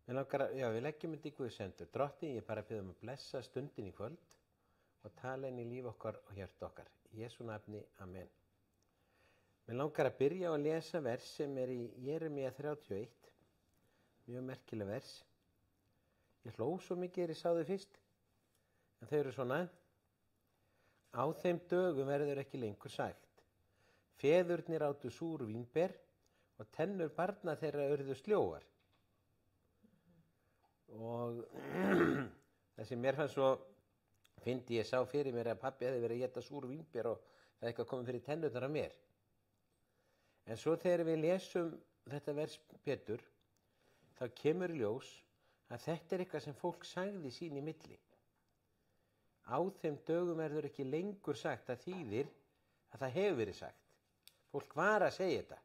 Mér langar að, já, við leggjum þetta í Guðs hendur. Drottinn, ég bara biðjum að blessa stundin í kvöld og tala inn í líf okkar og hjörtu okkar. Í Jesú nafni, amen. Mér langar að byrja á að lesa vers sem í Jeremía 31, mjög merkileg vers. Ég hló svo mikið ég sá þau fyrst, en þau eru svona. Á þeim dögum verður ekki lengur sagt. Feðurnir áttu súr vínber og tennur barna þeirra urðu sljóar. Og það sem mér fannst svo fyndi, ég sá fyrir mér að pabbi hefði verið að éta súr vínber og það eitthvað komið fyrir tennurnar af mér. En svo þegar við lesum þetta vers betur, þá kemur í ljós að þetta er eitthvað sem fólk sagði sín í milli. Á þeim dögum verður ekki lengur sagt, það þýðir að það hefur verið sagt. Fólk var að segja þetta.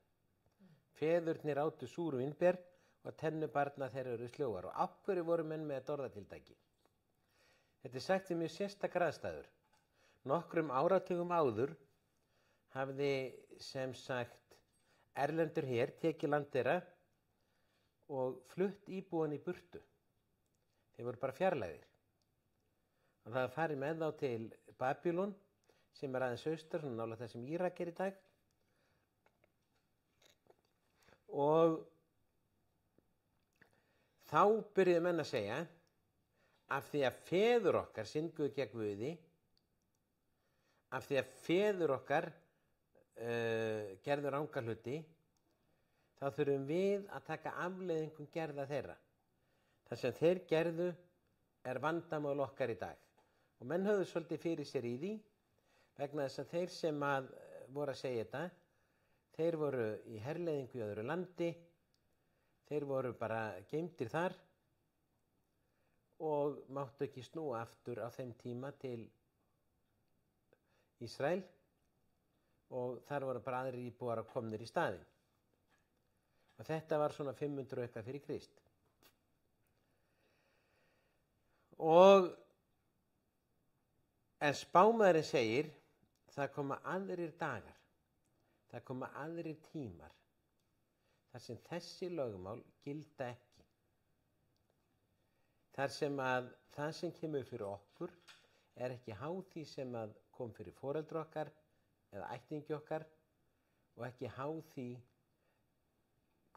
Feðurnir áttu súr vínber og tennubarna þeirra eru sljóar. Og af hverju voru menn með þetta orðatiltæki? Þetta er sagt við mjög sérstakar aðstæður. Nokkrum áratugum áður hafði sem sagt erlendur her tekið land þeirra og flutt íbúan í burtu. Þeir voru bara fjarlægðir. Og það farið með þá til Babylon sem er aðeins austar, svona nálægt það sem Írak er í dag. Og þá byrjuðu menn að segja, af því að feður okkar synguðu gegn Guði, af því að feður okkar gerðu ranga hluti, þá þurfum við að taka afleiðingum gerða þeirra. Það sem þeir gerðu er vandamál okkar í dag. Og menn höfðu svolítið fyrir sér í því, vegna þess að þeir sem voru að segja þetta, þeir voru í herleiðingu í öðru landi, þeir voru bara geymdir þar og máttu ekki snúa aftur á þeim tíma til Ísrael og þar voru bara aðrir íbúar að komnir í staðinn. Og þetta var svona 500 eitthvað fyrir Krist. En spámaðurinn segir, það koma aðrir dagar, það koma aðrir tímar, þar sem þessi lögmál gilda ekki. Þar sem að það sem kemur fyrir okkur er ekki háð því sem að kom fyrir foreldra okkar eða ættingi okkar og ekki háð því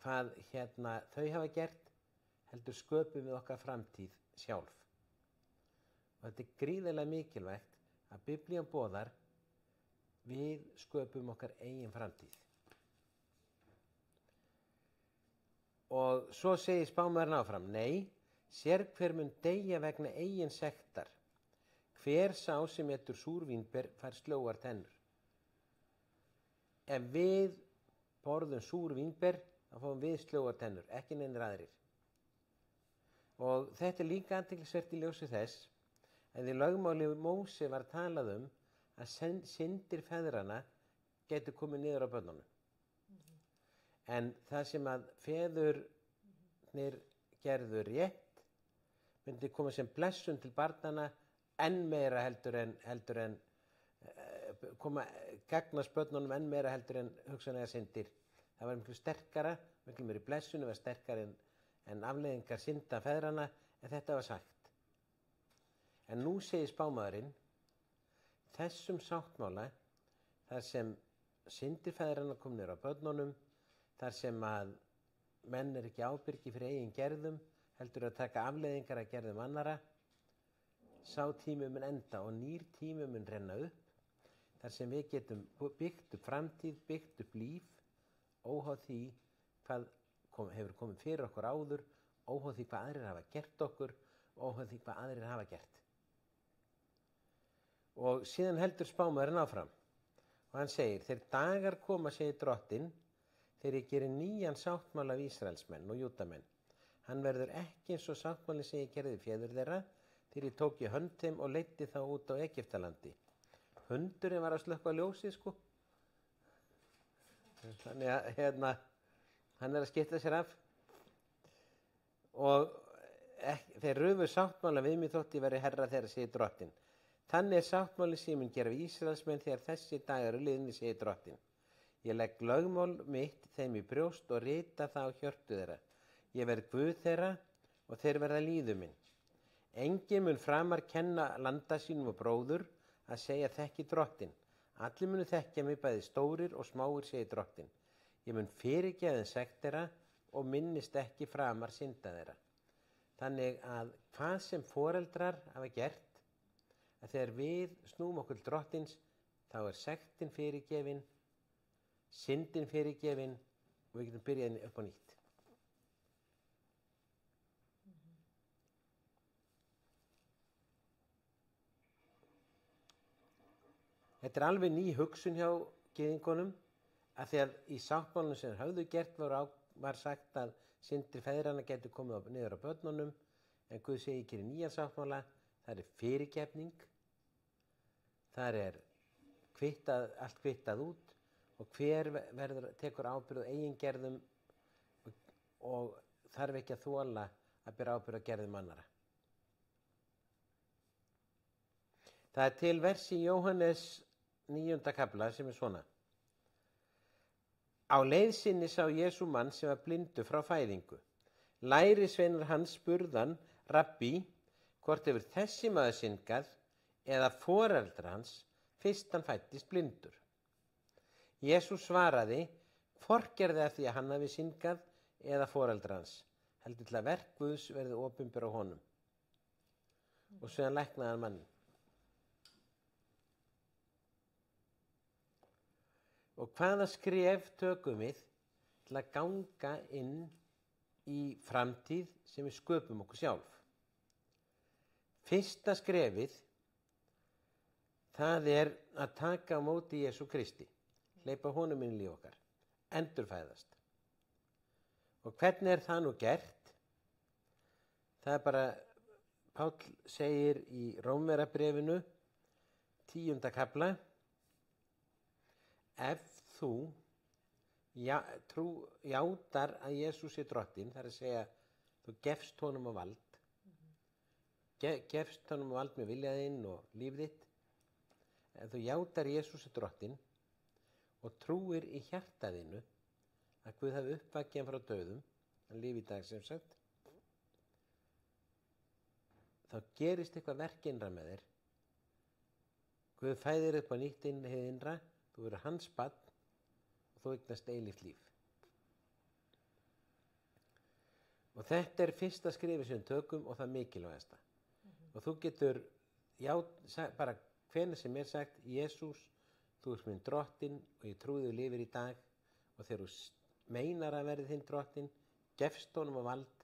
hvað þau hafa gert, heldur sköpum við okkar framtíð sjálf. Og þetta er gríðarlega mikilvægt að Biblían boðar við sköpum okkar eigin framtíð. Og svo segir spámaðurinn áfram, nei, sérhver mun deyja vegna eigin sektar. Hver sá sem étur súr vínber fær sljóar tennur. Ef við borðum súr vínber, þá fáum við sljóar tennur, ekki neinir aðrir. Og þetta er líka athyglisvert í ljósi þess að í lögmáli Móse var talað að syndir feðrana getur komið niður á börnunum. En það sem að feðurnir gerðu rétt myndi koma sem blessun til barnana enn meira heldur en koma gagnast börnunum enn meira heldur en hugsanlega syndir. Það var miklu sterkara, miklu meiri blessun, það var sterkara en afleiðingar synda feðrana, en þetta var sagt. En nú segir spámaðurinn, þessum sáttmála, þar sem syndir feðranna kom niður á börnunum, þar sem að menn er ekki ábyrgi fyrir eigin gerðum, heldur að taka afleiðingar að gerðum annara, sá tími mun enda og nýr tími mun renna upp, þar sem við getum byggt upp framtíð, byggt upp líf, óháð því hvað hefur komið fyrir okkur áður, óháð því hvað aðrir hafa gert okkur, óháð því hvað aðrir hafa gert. Og síðan heldur spámaðurinn áfram og hann segir, þeir dagar koma, segir Drottinn, þegar ég gerir nýjan sáttmála af Ísraelsmenn og Júdamenn. Hann verður ekki eins og sáttmálinn sem ég gerði feður þeirra, þegar ég tók í hönd þeim og leiddi þá út á Egyptalandi. Hundurinn var að slökkva ljósið, sko. Þannig að hann er að skipta sér af. Og þeir rufu sáttmála við mig þótt ég veri herra þeirra, segir Drottinn. Þannig er sáttmáli sem ég mun gera við Ísraelsmenn þegar þessi dagar eru liðnir, segir Drottinn. Ég legg lögmál mitt þeim í brjóst og rita það á hjörtu þeirra. Ég verð Guð þeirra og þeir verða líðuminn. Enginn mun framar kenna landa sínum og bróður að segja þekki drottinn. Allir munu þekkja mig, bæði stórir og smáir, segir drottinn. Ég mun fyrirgefa þeim sekt þeirra og minnist ekki framar synda þeirra. Þannig að hvað sem foreldrar hafa gert, að þegar við snúum okkur til drottins, þá er sektin fyrirgefin, syndin fyrirgefin og við getum byrjað upp á nýtt. Þetta er alveg ný hugsun hjá gyðingunum, að þegar í sáttmálunum sem höfðu gert var sagt að syndir feðranna getur komið niður á börnunum, en Guð segir ekki í nýjan sáttmála, það er fyrirgefning, það er allt kvittað út og hver tekur ábyrgð á eigin gerðum og þarf ekki að þola að bera ábyrgð á gerðum annarra. Það er til vers í Jóhannes 9. kafla sem er svona. Á leið sinni sá Jesú mann sem var blindur frá fæðingu. Lærisveinar hans spurðan, Rabbi, hvort hefur þessi maður syndgað eða foreldrar hans fyrst hann fæddist blindur? Jesú svaraði, hvorki er það því að hann hafi syndgað eða foreldrar hans, heldur til að verk Guðs verði opinber á honum. Og síðan læknaði hann mannin. Og hvaða skref tökum við til að ganga inn í framtíð sem við sköpum okkur sjálf? Fyrsta skrefið, það er að taka á móti Jesú Kristi, hleypa honum inn í líf okkar, endurfæðast. Og hvernig er það nú gert? Það er bara, Páll segir í Rómverjabréfinu, 10. kafla, ef þú játar að Jesús er drottinn, það er að segja, þú gefst honum á vald, gefst honum á vald með viljaðinn og líf þitt, ef þú játar Jesús er drottinn og trúir í hjartaðinu að Guð hafi uppvakið hann frá dauðum, hann lífi í dag sem sagt, þá gerist eitthvað verk innra með þér. Guð fæðir upp á nýtt hið innra, þú verður hans barn og þú eignast eilíft líf. Og þetta er fyrsta skrifið sem við tökum og það mikilvægasta. Og þú getur, bara hvenær sem er sagt, Jesús, þú ert minn drottinn og ég trúi þú lifir í dag, og þegar þú meinar að verði þinn drottinn, gefst honum á vald,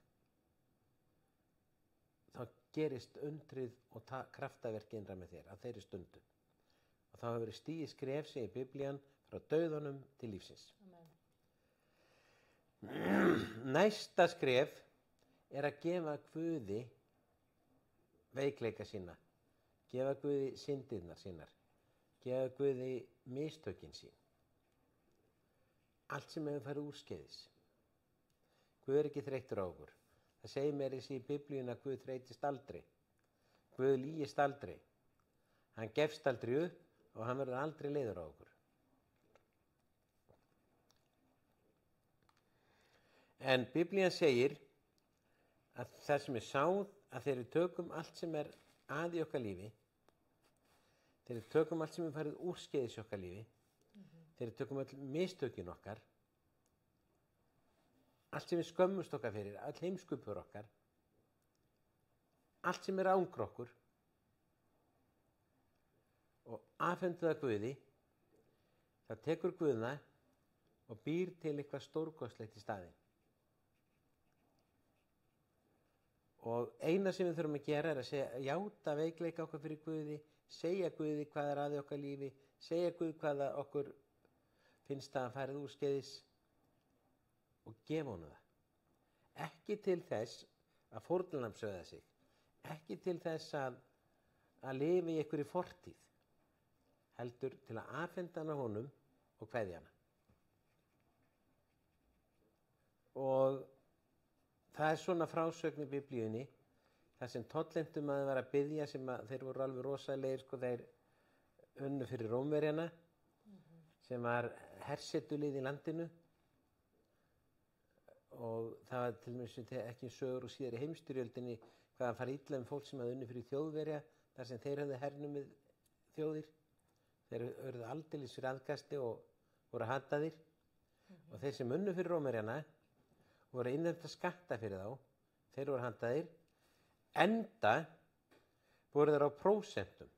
þá gerist undrið og kraftaverk innra með þér á þeirri stundu. Og þá hefur verið stigið skref, segir Biblían, frá dauðanum til lífsins. Næsta skref er að gefa Guði veikleika sína, gefa Guði syndirnar sínar, gefa Guði mistökin sín. Allt sem hefur farið úrskeiðis. Guð er ekki þreyttur á okkur. Það segir mér í Biblíun að Guð þreytist aldrei. Guð lýgist aldrei. Hann gefst aldrei upp og hann verður aldrei leiður á okkur. En Biblían segir að það sem er sáð, að þegar við tökum allt sem er að í okkar lífi, þegar við tökum allt sem er farið úrskeiðis í okkar lífi, þegar við tökum öll mistökin okkar, allt sem við skömmust okkar fyrir, all heimskupur okkar, allt sem er ángra okkur, og afhendu það Guði, þá tekur Guð það og býr til eitthvað stórkostlegt í staðinn. Og eina sem við þurfum að gera er að játa veikleika okkar fyrir Guði, segja Guði hvað er að í okkar lífi, segja Guði hvað okkur finnst það að farið úrskeiðis og gefa honum það. Ekki til þess að fórnarlambsauða sig, ekki til þess að lifa í einhverri fortíð, heldur til að afhenda hana honum og kveðja hana. Og það er svona frásögn í Biblíunni, þar sem tollendummaður var að biðja, sem þeir voru alveg rosalegir, þeir unnu fyrir Rómverjana, sem var hersetulið í landinu, og það var til dæmis ekki sögur og síðar í heimstyrjöldinni hvað að fara illa fólk sem hafði unni fyrir Þjóðverja þar sem þeir hafði hernumið þjóðir. Þeir urðu aldeilis fyrir aðkasti og voru hataðir og þeir sem unnu fyrir Rómverjana voru innheimta skatta fyrir þá, þeir voru hataðir, enda voru þeir á prósentum.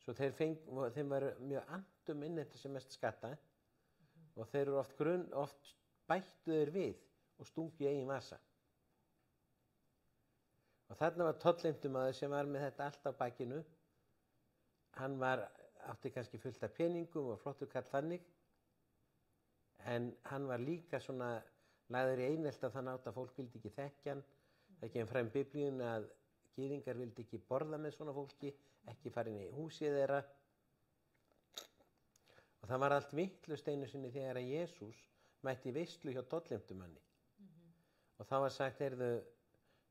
Svo þeim var mjög andum innheimta sem mest skatta og þeir eru oft bættu þeir við og stungu í eigin vasa. Og þarna var tollimtumaður sem var með þetta allt á bakinu. Hann átti kannski fullt af peningum og flottur kall þannig, en hann var líka svona lagður í einelti þann átt að fólk vildi ekki þekkja hann. Það kemur fram í Biblíunni að gyðingar vildi ekki borða með svona fólki, ekki fara inn í húsið þeirra. Og það var allt vitlaust einu sinni þegar að Jesús mætti í veislu hjá tollimtumanni. Og þá var sagt,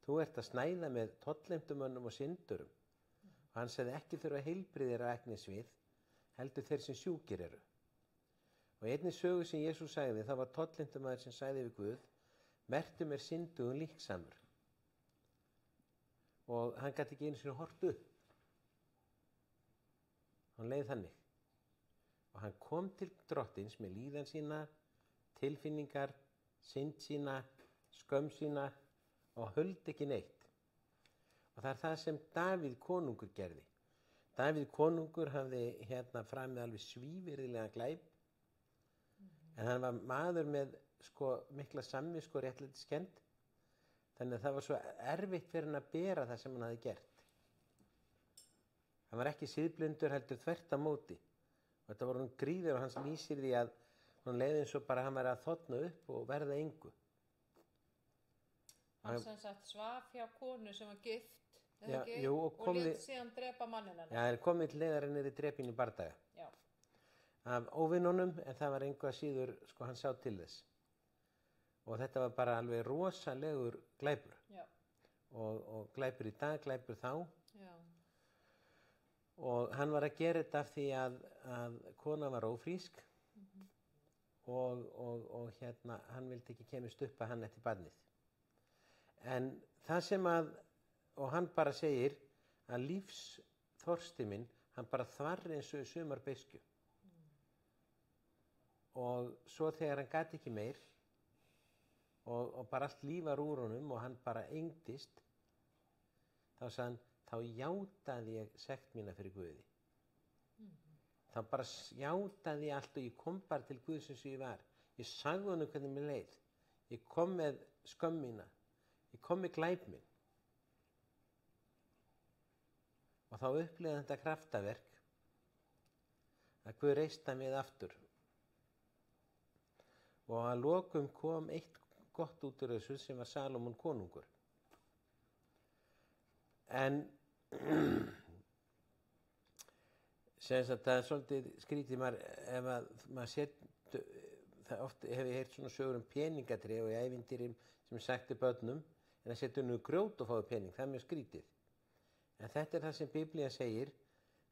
þú ert að snæða með tollimtumönnum og syndurum. Og hann sagði, ekki þurfa heilbrigðir að eknisvið, heldur þeir sem sjúkir eru. Og einni sögu sem Jesús sagði, það var tollimtumaður sem sagði við Guð, vertu mér syndugum líksamur. Og hann gat ekki einu sinni hort upp. Hann leið þannig. Og hann kom til drottins með líðan sína, tilfinningar, synd sína, skömm sína og höldi ekki neitt. Og það er það sem Davíð konungur gerði. Davíð konungur hafði framið alveg svívirðilega glæp, en hann var maður með mikla samvisku og réttlætiskennd, þannig að það var svo erfitt fyrir hann að bera það sem hann hafði gert. Hann var ekki siðblindur, heldur þvert á móti. Og þetta var hann gríður og hans lýsir því að hann leiði eins og bara hann var að þotna upp og verða engu. Hann sem sagt svaf hjá konu sem var gift, og lét síðan drepa manninn hennar. Já, það er komið til leiðar henni drepinn í bardaga. Já. Af óvinnunum, en það var engu að síður, hann sá til þess. Og þetta var bara alveg rosalegur glæpur. Já. Og glæpur í dag, glæpur þá. Já. Og hann var að gera þetta af því að kona var ófrísk og hann vildi ekki kemist upp að hann eftir barnið. En það sem og hann bara segir að lífsþorsti minn, hann bara þvarri eins og í sumarbeiskju. Og svo þegar hann gat ekki meir og bara allt líf var úr honum og hann bara engdist, þá sagði hann, þá játaði ég sekt mína fyrir Guði. Þá bara játaði ég allt og ég kom bara til Guðs eins og ég var. Ég sagði honum hvernig mér leið. Ég kom með skömm mína. Ég kom með glæp minn. Og þá upplifði þetta kraftaverk að Guð reista mig aftur. Og að lokum kom eitt gott út úr þessu sem var Salómon konungur. En sem sagt það er svolítið skrítið ef maður það oft hef ég heyrt svona sögur peningatri og í ævintýrum sem sagt börnum, en að setja nú grjót og fáið pening, það er mjög skrítið. En þetta er það sem Biblía segir,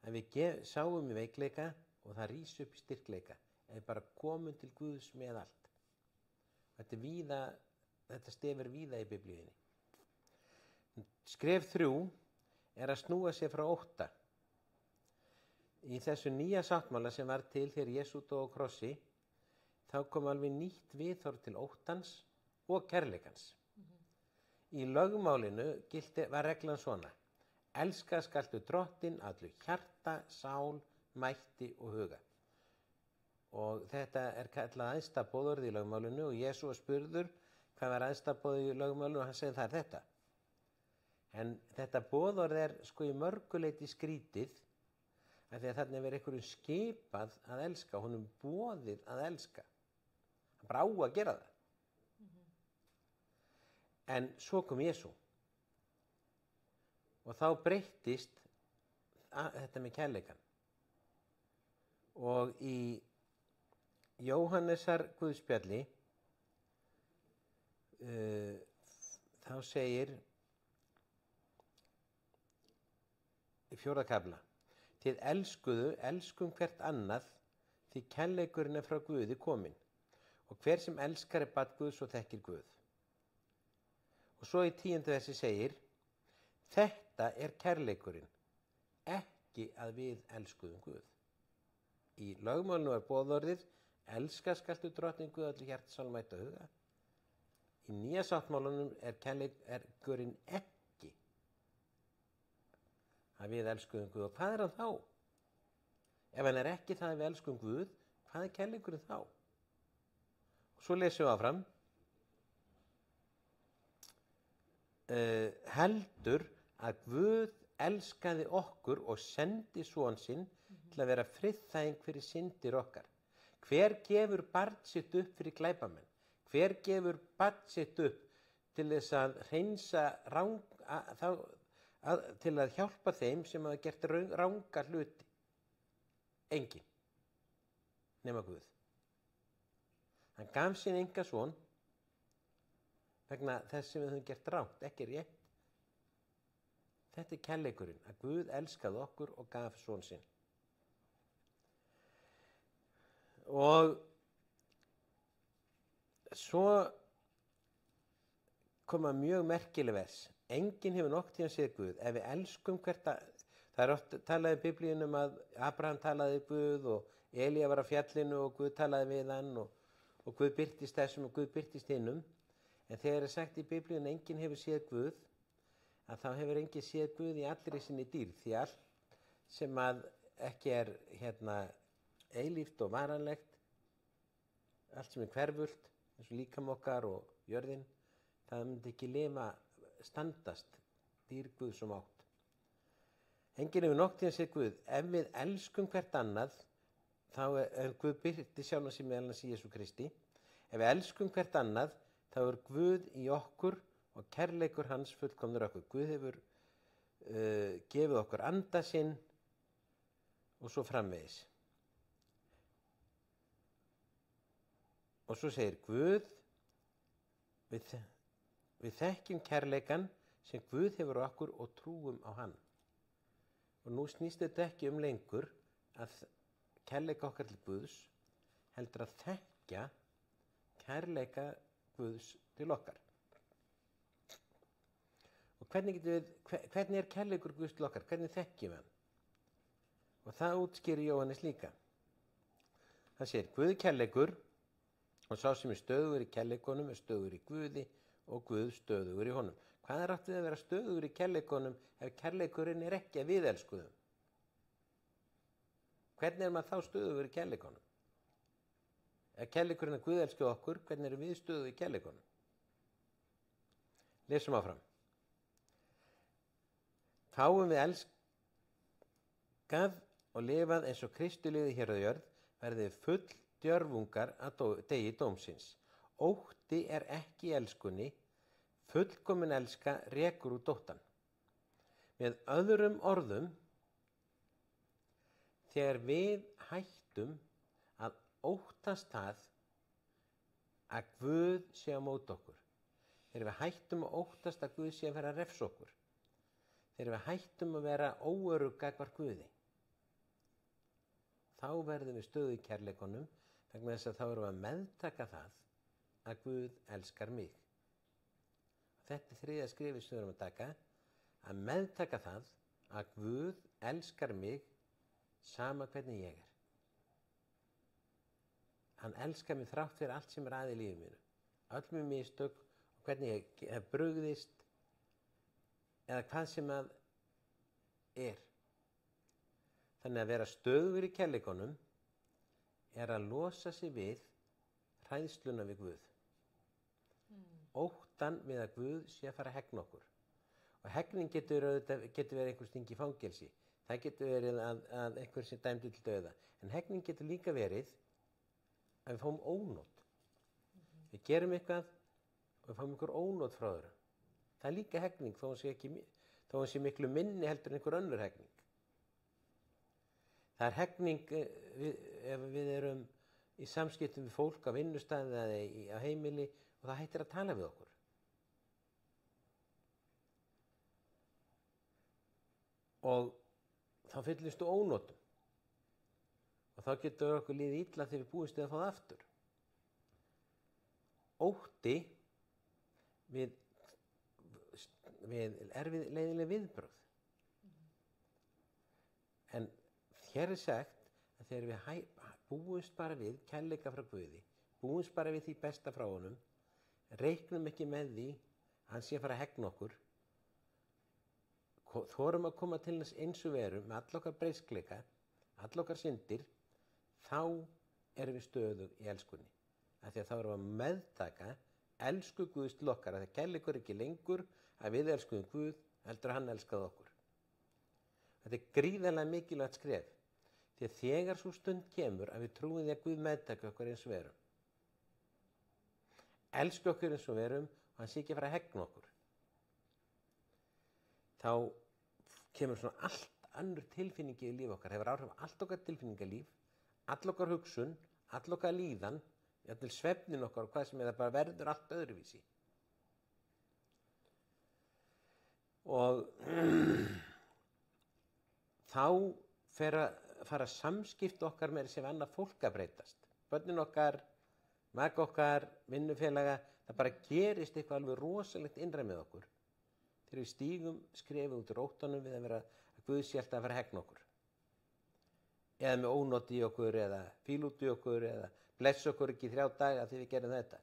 að við sáum í veikleika og það rís upp í styrkleika, ef við bara komum til Guðs með allt. Þetta stefur víða í Biblíunni. Skref 3 er að snúa sér frá ótta. Í þessu nýja sáttmála sem var til þegar Jesú dó á krossi, þá kom alveg nýtt viðhorf til óttans og kærleikans. Í lögmálinu var reglan svona: elska skaltu drottinn allu hjarta, sál, mætti og huga. Og þetta er kallað æðsta boðorð í lögmálinu og Jesú var spurður hvað var æðsta boðorð í lögmálinu og hann segði það er þetta. En þetta boðorð er í mörguleiti skrítið, af því að þarna er verið einhverjum skipað að elska, honum boðið að elska. Hann bara á að gera það. En svo kom Jesú. Og þá breyttist þetta með kærleikann. Og í Jóhannesar Guðspjalli þá segir í 4. kafla: þið elskuðu, elskum hvert annað, því kærleikurinn er frá Guði kominn. og hver sem elskar er barn Guðs og þekkir Guð. Og svo í 10. versi segir, þetta er kærleikurinn, ekki að við elskuðum Guð. Í lögmálinu var boðorðið, elska skaltu drottinn Guð öllu hjarta, sál, mætt og huga. Í nýja sáttmálanum er kærleikurinn ekki að við elskuðum Guð. Og hvað er hann þá? Ef hann er ekki það að við elskum Guð, hvað er kærleikurinn þá? Og svo lesum við áfram. Heldur að Guð elskaði okkur og sendi son sinn til að vera friðþæging fyrir syndir okkar. Hver gefur barn sitt upp fyrir glæpamenn? Hver gefur barn sitt upp til þess að hreinsa til að hjálpa þeim sem hafa gert ranga hluti? Enginn, nema Guð. Hann gaf sinn enga son vegna þess sem við höfum gert rangt, ekki rétt. Þetta er kærleikurinn, að Guð elskaði okkur og gaf son sinn. Og svo koma mjög merkileg vers. Enginn hefur nokkuð tíðan séð Guð. Ef við elskum það er oft talað í Biblíunum að Abraham talaði við Guð og Elía var á fjallinu og Guð talaði við hann og Guð birtist þessum og Guð birtist hinnum. En þegar er sagt í Biblíunum enginn hefur séð Guð, að þá hefur enginn séð Guð í allri sinni dýrð, því allt sem að ekki er eilíft og varanlegt, allt sem er hverfult, eins og líkam okkar og jörðin, það myndi ekki standast dýr Guð sem átt. Enginn hefur nokkuð tíðan séð Guð. Ef við elskum hvert annað, þá er Guð birti sjálfan sig meðal annars í Jesú Kristi. Ef við elskum hvert annað, þá er Guð í okkur og kærleikur hans fullkomnur okkur. Guð hefur gefið okkur anda sinn og svo framvegis. Og svo segir Guð, við þekkjum kærleikan sem Guð hefur okkur og trúum á hann. Og nú snýst þetta ekki lengur að kærleika okkar til Guðs, heldur að þekkja kærleika Guðs til okkar. Og hvernig er kærleikur Guðs til okkar? Hvernig þekkjum við hann? Og það útskýrir Jóhannes líka. Hann segir, Guð er kærleikur og sá sem er stöðugur í kærleikunum er stöðugur í Guði og Guð stöðugur í honum. Hvað er átt við að vera stöðugur í kærleikunum ef kærleikurinn er ekki að við elskuðum? Hvernig er maður þá stöðugur í kærleikunum? Ef kærleikurinn að Guð elskuð okkur, hvernig erum við stöðugur í kærleikunum? Lesum áfram. Fáum við elskað og lifað eins og Kristi lifði hér á jörð, verðið full djörfungar að degi dómsins. Ótti er ekki í elskunni, fullkomin elska rekur út óttann. Með öðrum orðum, þegar við hættum að óttast það að Guð sé á móti okkur, þegar við hættum að óttast að Guð sé að vera að refsa okkur, þegar við hættum að vera óörugg gagnvart Guði, þá verðum við stöðu í kærleikunum vegna þess að þá erum við að meðtaka það að Guð elskar mig. Þetta er þriðja skrifið sem við erum að taka, að meðtaka það að Guð elskar mig sama hvernig ég er. Hann elskar mig þrátt fyrir allt sem er að í lífið mínu, öll með mistök og hvernig ég hef brugðist eða hvað sem að er. Þannig að vera stöðugur í kærleikunum er að losa sig við hræðsluna við Guð. Óttan við að Guð sé að fara að hegna okkur. Og hegning getur verið einhver stingi fangelsi. Það getur verið að einhver sé dæmdur til dauða. En hegning getur líka verið að við fáum ónot. Við gerum eitthvað og við fáum einhver ónot frá öðru. Það er líka hegning þó hún sé miklu minni heldur en einhver önnur hegning. Það er hegning ef við erum í samskiptum við fólk á vinnustæði eða á heimili og það hættir að tala við okkur. Og þá fyllistu ónotum. Og þá getur okkur líðið illa þegar við búumst við að fá það aftur. ótti við leiðileg viðbrögð. En hér er sagt að þegar við búumst bara við kærleika frá Guði, búumst bara við því besta frá honum, reiknum ekki með því að hann sé að fara að hegna okkur, þorum að koma til þess eins og verum með all okkar breyskleika, all okkar syndir, þá erum við stöðug í elskunni. Af því að þá erum við að meðtaka elsku Guðs til okkar, að það kærleikur ekki lengur að við elskuðum Guð, heldur hann elskaði okkur. Þetta er gríðarlega mikilvægt skref, því að þegar svo stund kemur að við trúum því að Guð meðtaka okkur eins og verum, elsku okkur eins og verum og hann sé ekki að fara að hegna okkur, þá kemur svona allt önnur tilfinningi í líf okkar, hefur áhrif á allt okkar tilfinningalíf, all okkar hugsun, all okkar líðan, jafnvel svefnin okkar og hvað sem er, það bara verður allt öðruvísi. Og þá fara samskipti okkar með sem annað fólk að breytast. Börnin okkar, maka okkar, vinnufélaga, það bara gerist eitthvað alveg rosalegt innra með okkur. Þegar við stígum skrefið út úr óttanum við að vera að Guð sé alltaf að fara að hegna okkur. Eða með ónoti í okkur, eða fíl út í okkur, eða blessa okkur ekki 3 daga því við gerum þetta.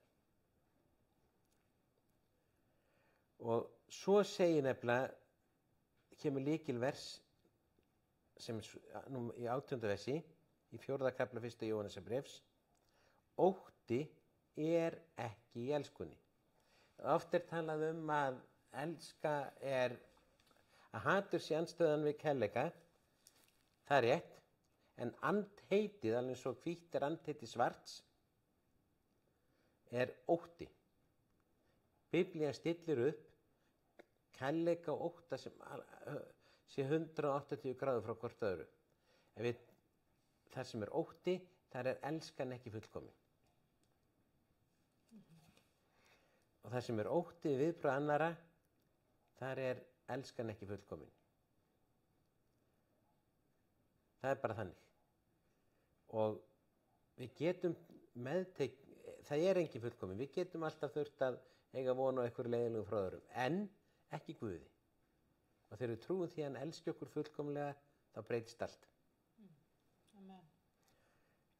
Og svo segir nefnilega, kemur lykilvers sem í 18. versi, í 4. kafla 1. Jóhannesarbréfs, ótti er ekki í elskunni. Oft er talað að elska er að hatur sé andstöðan við kærleika, það er rétt, en andheitið, alveg svo hvítt er andheitið svarts, er ótti. Biblían stillir upp kærleika og ótta sem sé 180 gráður frá hvort öðru. Það sem er ótti, þar er elskan ekki fullkomin. Og það sem er ótti við viðbrögð annarra, þar er elskan ekki fullkomin. Það er bara þannig. Og við getum það er engin fullkomin, við getum alltaf þurft að eiga von á einhverju leiðilegu frá öðrum, en ekki Guði. Og þegar við trúum því að hann elski okkur fullkomlega, þá breytist allt. Amen.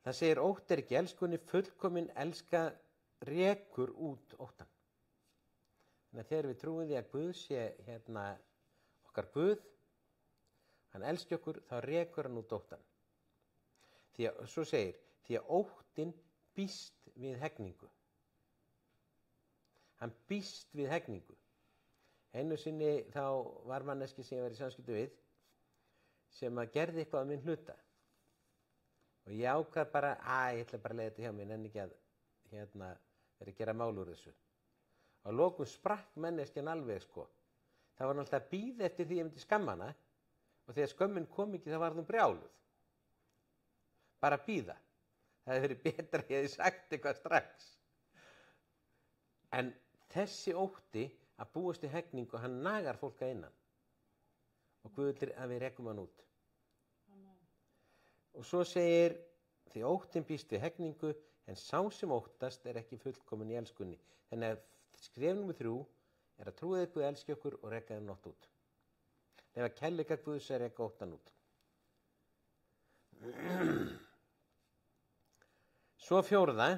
Það segir ótti er ekki elskunni, fullkomin elska rekur út óttann. Þannig að þegar við trúum því að Guð sé okkar Guð, hann elski okkur, þá rekur hann út óttann. Svo segir, því að óttinn býst við hegningu. Hann býst við hegningu. Einu sinni þá var manneski sem ég var í samskiptum við sem að gerði eitthvað á minn hluta. Og ég ákvað bara, ég ætla bara að leiða þetta hjá mér, en ekki að vera að gera mál úr þessu. Og að lokum sprakk manneskjan alveg sko. Það var náttúrulega að bíða eftir því ég myndi skamma hana og þegar skömmin kom ekki þá var hún brjáluð. Bara að bíða. Það hefði verið betra að ég hefði sagt eitthvað strax. En þessi ótti að búast í hegningu, hann nagar fólk að innan. Og Guð vill að við rekum hann út. Amen. Og svo segir, því óttin býst við hegningu, en sá sem óttast er ekki fullkomin í elskunni. Þannig að skref númer 3 er að trúa þig Guð elski okkur og reka þeim nótt út. Ef að kærleika Guðs er reka óttan út. Svo 4.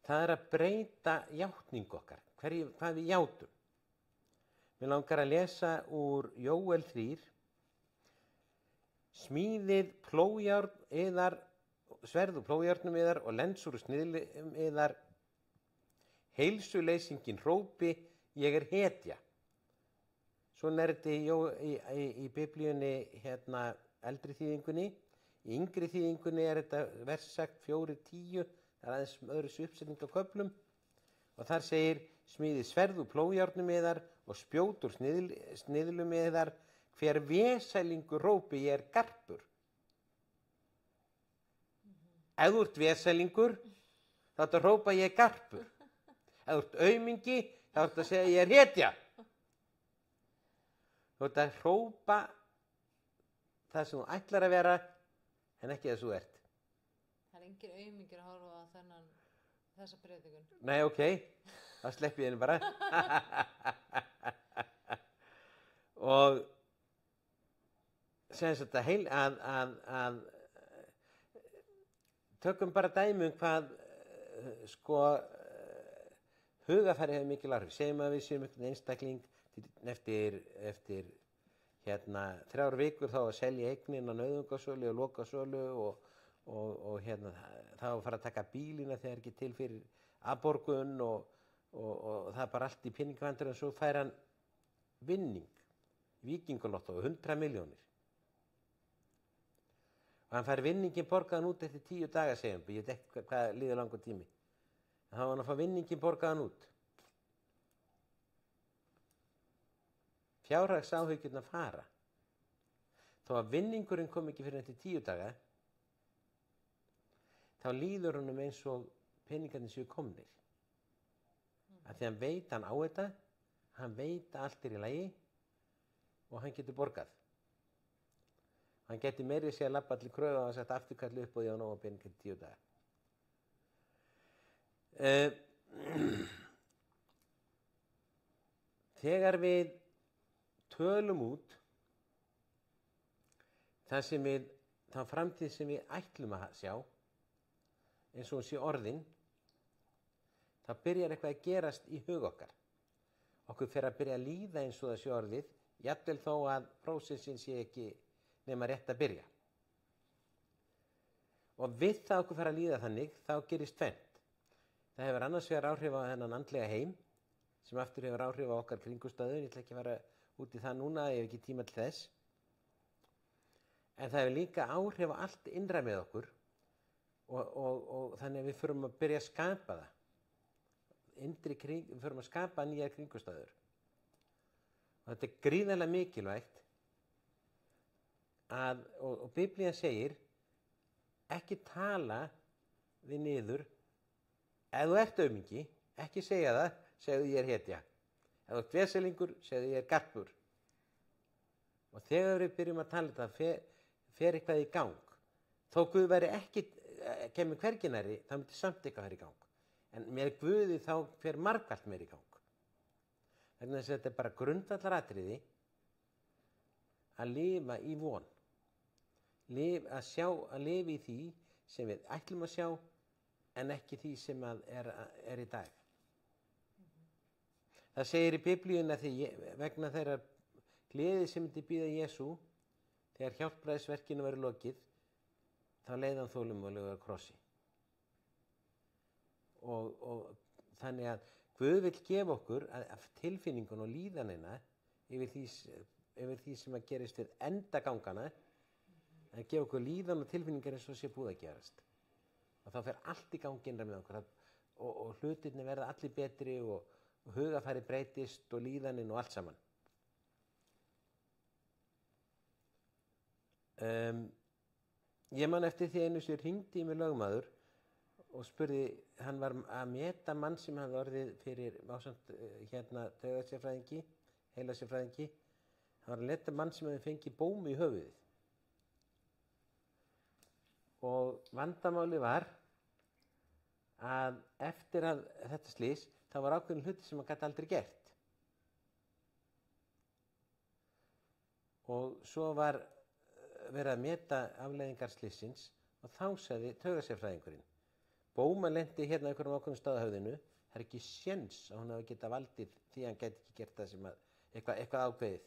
Það er að breyta játningu okkar. Hvað við játum. Mér langar að lesa úr Jóel 3. Smíðið plógjárn yðar, sverð úr plógjárnum yðar og lensur úr sniðlum yðar. Heilsuleysingin hrópi, ég er hetja. Svona er þetta í biblíunni eldri þýðingunni. Í yngri þýðingunni er þetta versagt 4:10. Það er aðeins öðru uppsetning á köflum. Og þar segir, smíðið sverð úr plógjárnum yðar og spjót úr sniðlum yðar. Hver vesælingur hrópi, ég er garpur. Ef þú ert vesælingur, þá ert að hrópa, ég er garpur. Ef þú ert aumingi, þá ert að segja, ég er hetja. Þú ert að hrópa það sem þú ætlar að vera, en ekki það sem þú ert. Það er engin aumingir að horfa á þennan þessa predikun. Nei, ok, þá slepp ég henni bara. Og sem sagt að tökum bara dæmi hvað hugafæri hefur mikil áhrif. Segjum að við séum einhvern einstakling eftir 3 vikur þá að selja eignin á nauðungarsölu og lokasölu og þá að fara að taka bílina þegar ekki til fyrir afborgun og það er bara allt í peningavandræðum og svo fær hann vinning, Víkingulotto, 100 milljónir. Og hann fær vinningin borgaðan út eftir 10 daga, segjum, ég veit ekki hvað líður langur tími. En þá var hann að fá vinningin borgaðan út. Fjárhagsáhyggjurnar fara. Þó að vinningurinn kom ekki fyrir eftir 10 daga, þá líður honum eins og peningarnir séu komnir. Af því hann veit hann á þetta, hann veit að allt er í lagi og hann getur borgað. Hann getur meiri sér að labba allir kröfu og hann sett afturkalli upp og því á nóga peningar í 10 daga. Þegar við tölum út þá framtíð sem við ætlum að sjá, eins og hún sé orðin, þá byrjar eitthvað að gerast í hug okkar. Okkur fer að byrja að líða eins og það sé orðið, jafnvel þó að prósessin sé ekki nema rétt að byrja. Og við það okkur fer að líða þannig, þá gerist tvennt. Það hefur annars vegar áhrif á þennan andlega heim, sem aftur hefur áhrif á okkar kringumstæður. Ég ætla ekki að fara út í það núna, ég hef ekki tíma til þess. En það hefur líka áhrif á allt innra með okkur og þannig að við förum að byrja að skapa það. Við förum að skapa nýjar kringumstæður. Og þetta er gríðarlega mikilvægt og Biblían segir ekki tala við niður. Ef þú ert aumingi, ekki segja það, segðu ég er hetja. Ef þú ert veselingur, segðu ég er garpur. Og þegar við byrjum að tala þetta, fer eitthvað í gang. Þó Guð væri ekki, kemur hvergi nærri, þá myndi samt eitthvað vera í gang. En með Guði þá fer margfalt meir í gang. Þannig að þetta er bara grundvallaratriði að lifa í von. Að lifa í því sem við ætlum að sjá, en ekki því sem er í dag. Það segir í Biblíunni að vegna þeirra gleði sem myndi bíða Jesú, þegar hjálpræðisverkinu verið lokið, þá leið hann þolinmóðlega á krossi. Og þannig að Guð vill gefa okkur tilfinningun og líðanina yfir því sem að gerist við endagangana, að gefa okkur líðan og tilfinningar eins og sé búið að gerast. Og þá fer allt í gangi innra með okkur og hlutirnir verða allir betri og hugafæri breytist og líðaninn og allt saman. Ég man eftir því einu sem hringdi í mig lögmaður og spurði, hann var að meta mann sem hafði orðið fyrir ásamt taugasérfræðingi, heilasérfræðingi. Hann var að meta mann sem hafði fengið bómu í höfuðið. Og vandamáli var að eftir að þetta slys, þá var ákveðin hluti sem hann gat aldrei gert. Og svo var verið að meta afleiðingar slysins og þá sagði taugasérfræðingurinn, bóma lenti hérna einhverjum ákveðnum stað á höfðinu, það er ekki séns að hún hafi getað valdið því hann gæti ekki gert það sem eitthvað ákveðið.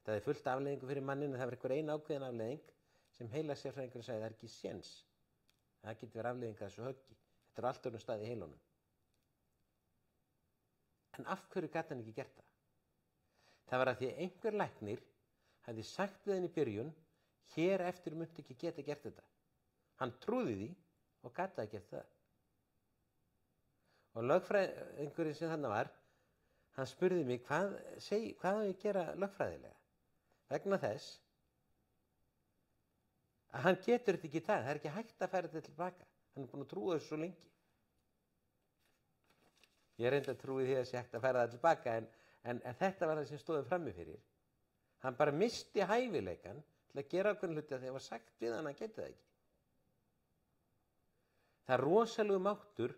Það er fullt afleiðingu fyrir manninu, það var einhver ein ákveðin afleiðing sem heilasérfræðingurinn sagði, það er ekki séns. Það getur verið afleiðingar þessu höggi. Þetta er allt öðrum stað í heilunum. En af hverju gat hann ekki gert það? Það var að því að einhver læknir hafði sagt við henni í byrjun, hér eftir myndi ekki geta gert þetta. Hann trúði því og gat það gert það. Og lögfræðingurinn sem þannig var, hann spurði mig, hvað á ég að gera lögfræðilega? Vegna þess að hann getur þetta ekki í dag, það er ekki hægt að færa þetta tilbaka. Hann er búinn að trúa þessu svo lengi. Ég reyndi að trúi því að sé hægt að færa það tilbaka, en þetta var það sem stóði frammi fyrir. Hann bara misti hæfileikan til að gera ákveðna hluti að það var sagt við hann að geta það ekki. Það er rosalegu máttur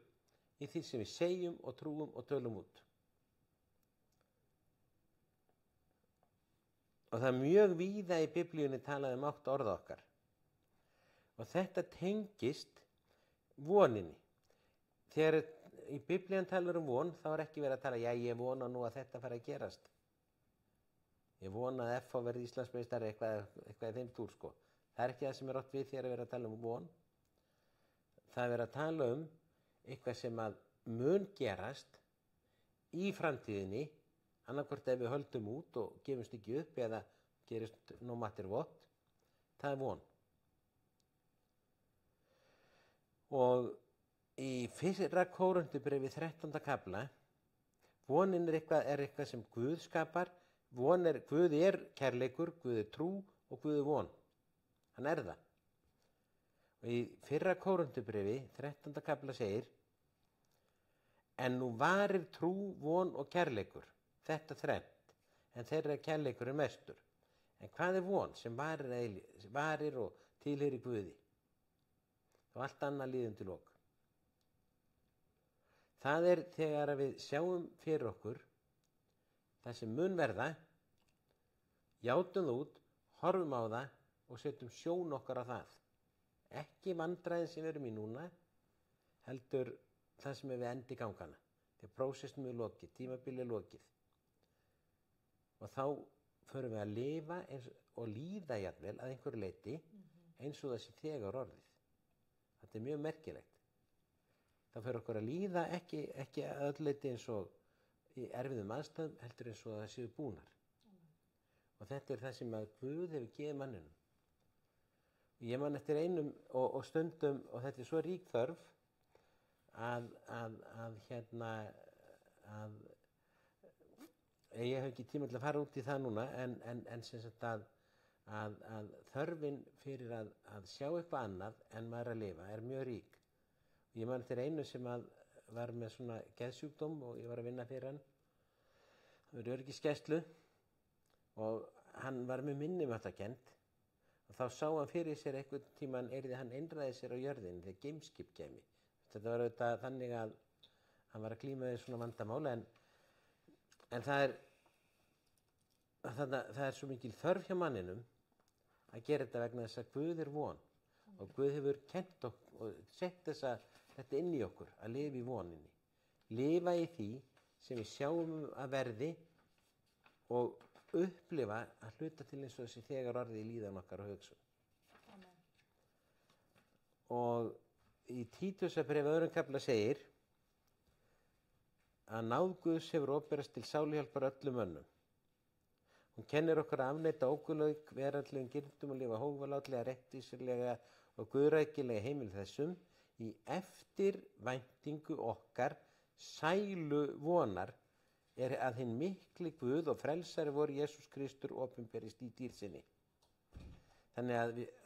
í því sem við segjum og trúum og tölum út. Og það er mjög víða í Biblíunni talað um 8 orða okkar. Og þetta tengist voninni. Þegar í Biblíun talar um von, þá er ekki verið að tala, já, ég vona nú að þetta fara að gerast. Ég vona að FH verði Íslandsmeistari eitthvað í þeim túr, sko. Það er ekki það sem er átt við þegar að vera að tala um von. Það er verið að tala um eitthvað sem að mun gerast í framtíðinni, annarkvort ef við höldum út og gefumst ekki upp eða gerist no matter what, það er von. Og í 1. Kórinthubréfi 13. kafla, vonin er eitthvað sem Guð skapar. Guð er kærleikur, Guð er trú og Guð er von. Hann er það. Og í 1. Kórinthubréfi 13. kafla segir: en nú varir trú, von og kærleikur, þetta þrennt, en þeirra kærleikur er mestur. En hvað er von sem varir og tilheyrir Guði? Og allt annað líður til lok. Það er þegar við sjáum fyrir okkur það sem mun verða, játum það út, horfum á það og setjum sjón okkar á það. Ekki vandræðin sem við erum í núna, heldur það sem er við endi gangana. Þegar prósessnum er lokið, tímabilið er lokið. Og þá förum við að lifa og líða jafnvel að einhverju leyti eins og það sé þegar orðið. Þetta er mjög merkilegt. Það fyrir okkur að líða ekki að öll leyti eins og í erfiðum aðstæðum, heldur eins og það séu búnar. Og þetta er það sem að Guð hefur gefið manninum. Ég man eftir einum og stundum, og þetta er svo rík þörf, að ég hef ekki tíma til að fara út í það núna, en sem sagt að þörfin fyrir að sjá eitthvað annað en maður að lifa er mjög rík. Ég man eftir einu sem var með svona geðsjúkdóm og ég var að vinna fyrir hann. Það var öryggisgæslu og hann var með minnimáttakennd. Og þá sá hann fyrir sér einhvern tímann hann einræði sér á jörðinni þegar geimskip kæmi. Þetta var auðvitað þannig að hann var að glíma við svona vandamál, en það er svo mikil þörf hjá manninum að gera þetta vegna þess að Guð er von. Og Guð hefur kennt okkur og sett þetta inn í okkur, að lifa í voninni. Lifa í því sem við sjáum að verði og upplifa að hluta til eins og þessi þegar orðið í líðan okkar og hugsun. Amen. Og í Títusarbréfi 2. kafla segir að náð Guðs hefur opinberast til sáluhjálpar öllum mönnum. Hún kennir okkur að afneita ógurlaug, veraldlegum gildum og lifa hógvalátlega, réttvísirlega og guðrækilega heimil þessum í eftirvæntingu okkar sælu vonar er að hinn mikli Guð og frelsari vor Jesús Kristur opinberist í dýrð sinni. Þannig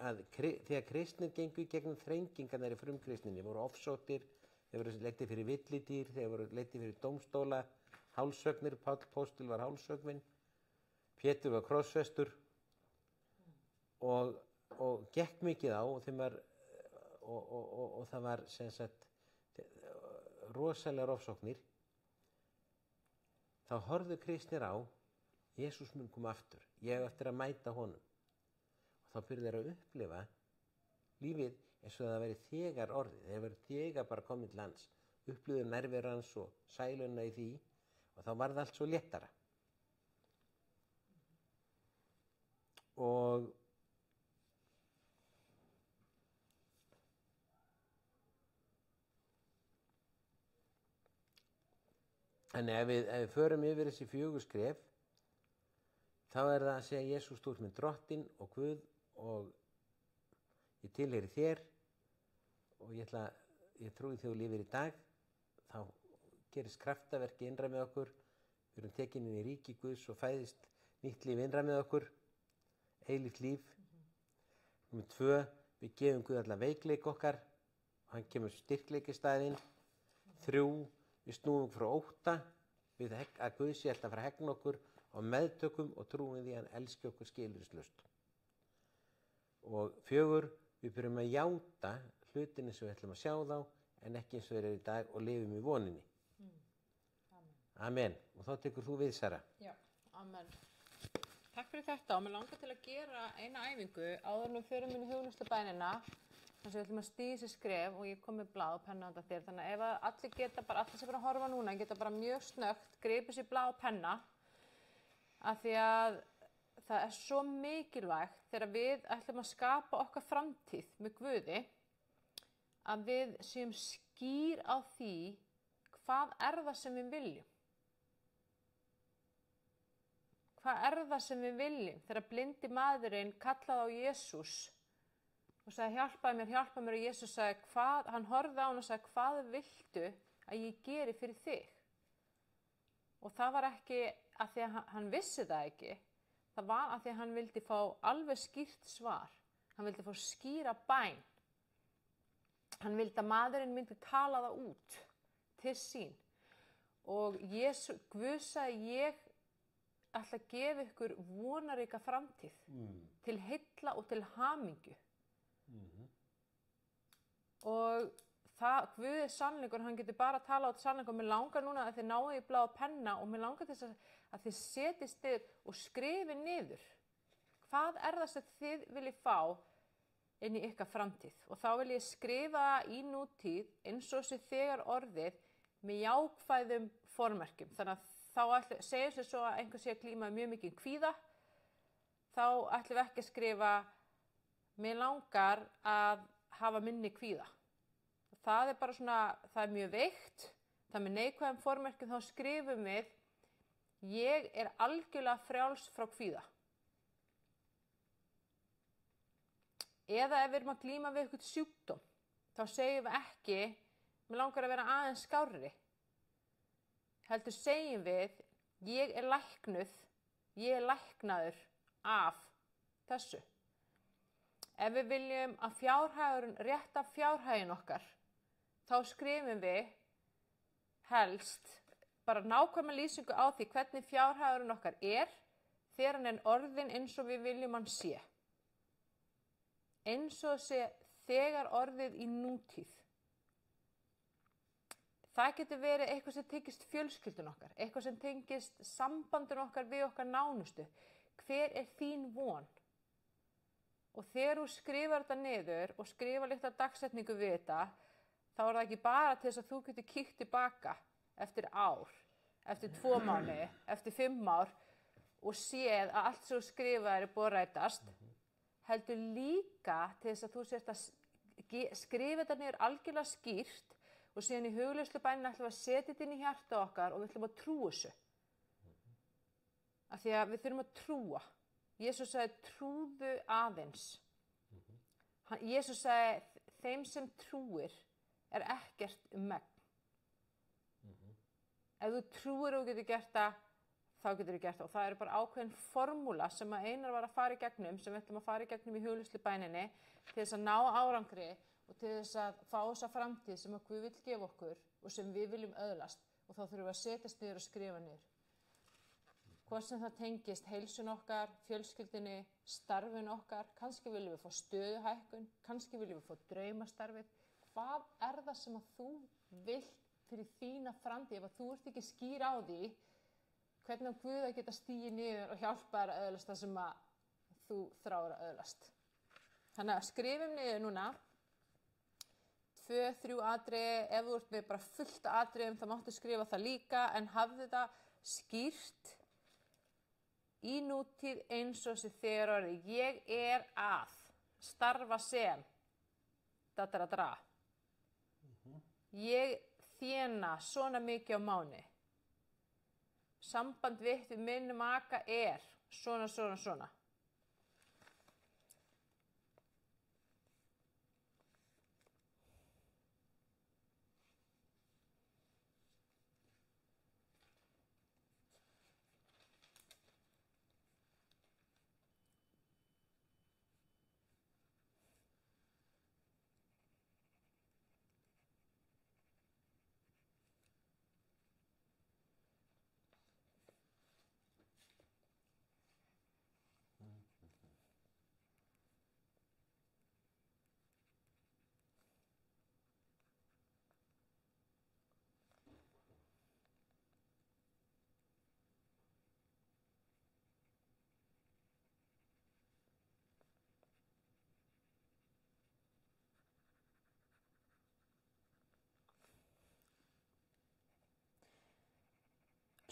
að þegar kristnir gengu í gegnum þrengingarnar í frumkristninni, voru ofsóttir, þeir voru leiddir fyrir villidýr, þeir voru leiddir fyrir dómstóla, hálshöggnir, Páll póstul var hálshöggvinn, Pétur var krossfestur og gekk mikið á og það var sem sagt rosalegar ofsóknir. Þá horfðu kristnir á, Jesús mun koma aftur, ég hef eftir að mæta honum. Og þá byrjuðu þeir að upplifa lífið eins og það væri þegar orðið, þeir væri þegar bara komið til lands, upplifðu nærveru hans og sæluna í því og þá var það allt svo léttara. Og þannig ef við förum yfir þessi 4 skref, þá er það að segja Jesús, þú ert minn drottinn og Guð og ég tilheyri þér og ég trúi þegar þú lifir í dag, þá gerist kraftaverki innra með okkur, við erum tekin inn í ríki Guðs og fæðist nýtt líf innra með okkur, eilíft líf. Númer 2, við gefum Guð alla veikleik okkar og hann kemur styrkleik í staðinn. 3, við snúum frá ótta við að Guð sé alltaf að fara að hegna okkur og meðtökum og trúum því að hann elski okkur skilyrðislaust. Og 4, við byrjum að játa hlutina sem við ætlum að sjá þá en ekki eins og þeir eru í dag og lifum í voninni. Amen. Amen. Og þá tekur þú við, Sara. Já, amen. Takk fyrir þetta og mér langar til að gera eina æfingu áður en við förum inn í hugleiðslubænina þar sem við ætlum að stíga þessi skref og ég kom með blað og penna handa þér. Þannig að ef að allir geta bara, allir sem bara að horfa núna, geta bara mjög snöggt gripið sér blað og penna af því að það er svo mikilvægt þegar við ætlum að skapa okkar framtíð með Guði að við séum skýr á því hvað er það sem við viljum. Hvað er það sem við viljum? Þegar blindi maðurinn kallaði á Jesús og sagði hjálpa mér og Jesús sagði hvað, hann horfði á hann og sagði hvað viltu að ég geri fyrir þig? Og það var ekki að því að hann vissi það ekki, það var að því að hann vildi fá alveg skýrt svar, hann vildi fá skýra bæn, hann vildi að maðurinn myndi tala það út til sín og Guð sagði ég ætla að gefa ykkur vonaríka framtíð til heilla og til hamingju. Og það, Guð er sannleikur, hann getur bara að tala át sannleikur og mér langar núna að þið náu í blað og penna og mér langar til að þið setjist niður og skrifi niður. Hvað er það sem þið viljið fá inn í ykkar framtíð? Og þá vil ég skrifa í nútíð eins og þessi þegar orðið með jákvæðum formerkjum. Þannig að þá segir sér svo að einhver sé að glíma mjög mikið kvíða, þá ætlum við ekki að skrifa mig langar að hafa minni kvíða. Það er bara svona, það er mjög veikt, það er með neikvæðum formerkjum, þá skrifum við ég er algjörlega frjáls frá kvíða. Eða ef við erum að glíma við eitthvað sjúkdóm, þá segjum við ekki mig langar að vera aðeins skárri. Heldur segjum við, ég er læknuð, ég er læknaður af þessu. Ef við viljum að fjárhagurinn rétta fjárhaginn okkar, þá skrifum við helst bara nákvæma lýsingu á því hvernig fjárhagurinn okkar er þegar hann er orðinn eins og við viljum hann sé. Eins og sé þegar orðið í nútíð. Það getur verið eitthvað sem tengist fjölskyldun okkar, eitthvað sem tengist sambandun okkar við okkar nánustu. Hver er þín von? Og þegar þú skrifar þetta niður og skrifar litla dagsetningu við þetta, þá er það ekki bara til þess að þú getur kíkt tilbaka eftir ár, eftir 2 mánuði, eftir 5 ár og séð að allt sem þú skrifaðir er búið að rætast, heldur líka til þess að þú sért að skrifa þetta niður algjörlega skýrt og síðan í hugleiðslubænina ætlum við að setja þetta inn í hjarta okkar og við ætlum að trúa þessu. Af því að við þurfum að trúa. Jesús sagði trúðu aðeins. Jesús sagði þeim sem trúir er ekkert megn. Ef þú trúir og getur gert það, þá getur þú gert það. Og það er bara ákveðin formúla sem að Einar var að fara í gegnum, sem við ætlum að fara í gegnum í hugleiðslubæninni til þess að ná árangri og til þess að fá þessa framtíð sem að Guð vill gefa okkur og sem við viljum öðlast og þá þurfum við að setjast niður og skrifa niður. Hvort sem það tengist heilsun okkar, fjölskyldunni, starfin okkar, kannski viljum við fá stöðuhækkun, kannski viljum við fá draumastarfið. Hvað er það sem að þú vilt fyrir þína framtíð ef að þú ert ekki skýr á því hvernig á Guð að geta stigið niður og hjálpa þér að öðlast það sem að þú þráir að öðlast. Þannig að skrifum niður núna 2-3 atriði, ef þú ert með bara fullt atriðum þá máttu skrifa það líka en hafðu þetta skýrt í nútíð eins og þessi þegar orðið ég er að starfa sem dadradra. Ég þéna svona mikið á mánuði. Samband við minn maka er svona.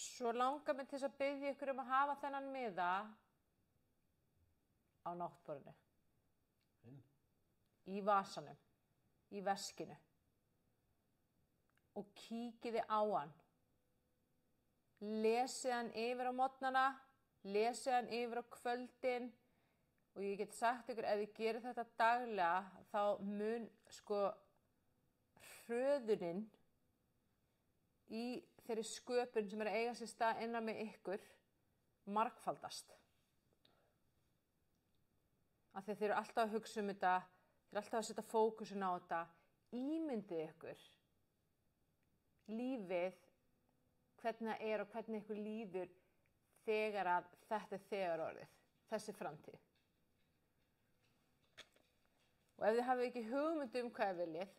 Svo langar mig til þess að biðja ykkur að hafa þennan miða á náttborðinu, í vasanum, í veskinu og kíkiði á hann. Lesið hann yfir á morgnana, lesið hann yfir á kvöldin og ég get sagt ykkur ef ég gerir þetta daglega þá mun hröðunin í þeirri sköpun sem að eiga sér stað innan með ykkur margfaldast. Af því að þið eru alltaf að hugsa þetta, þið eru alltaf að setja fókusin á þetta, ímyndið ykkur lífið, hvernig það og hvernig ykkur líður þegar að þetta þegar orðið, þessi framtíð. Og ef þið hafið ekki hugmynd hvað þið viljið,